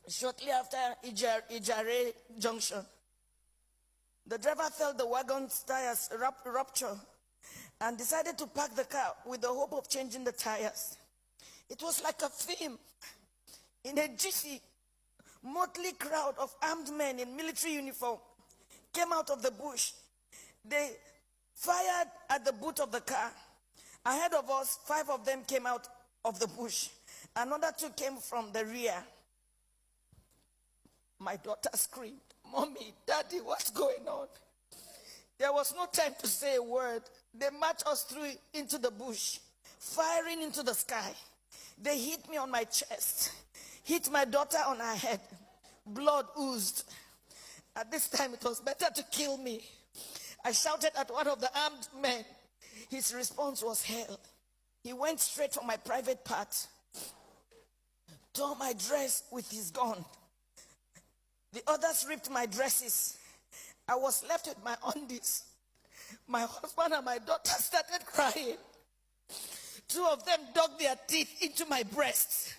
shortly after Ijare Junction. The driver felt the wagon's tires rupture and decided to park the car with the hope of changing the tires. It was like a film. In a jiffy, motley crowd of armed men in military uniform came out of the bush. They fired at the boot of the car. Ahead of us, 5 of them came out of the bush. Another 2 came from the rear. My daughter screamed, "Mommy, Daddy, what's going on?" There was no time to say a word. They marched us through into the bush, firing into the sky. They hit me on my chest, hit my daughter on her head. Blood oozed. At this time, it was better to kill me. I shouted at one of the armed men. His response was hell. He went straight for my private part, tore my dress with his gun. The others ripped my dresses. I was left with my undies. My husband and my daughter started crying. 2 of them dug their teeth into my breasts.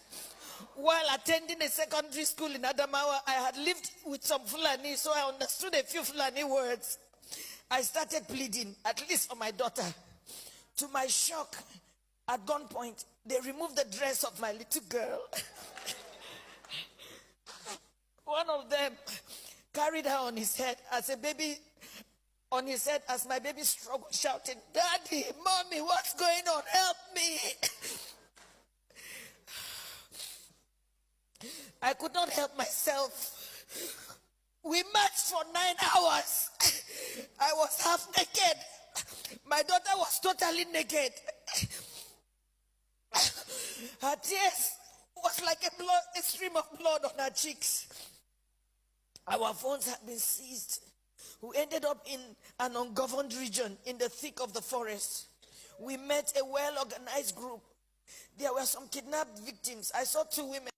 While attending a secondary school in Adamawa, I had lived with some Fulani, so I understood a few Fulani words. I started bleeding, at least for my daughter. To my shock, at gunpoint, they removed the dress of my little girl. One of them carried her on his head as my baby struggled, shouting, "Daddy, Mommy, what's going on? Help me!" I could not help myself. We marched for 9 hours. I was half naked. My daughter was totally naked. Her tears was like a stream of blood on her cheeks. Our phones had been seized. We ended up in an ungoverned region in the thick of the forest. We met a well-organized group. There were some kidnapped victims. I saw 2 women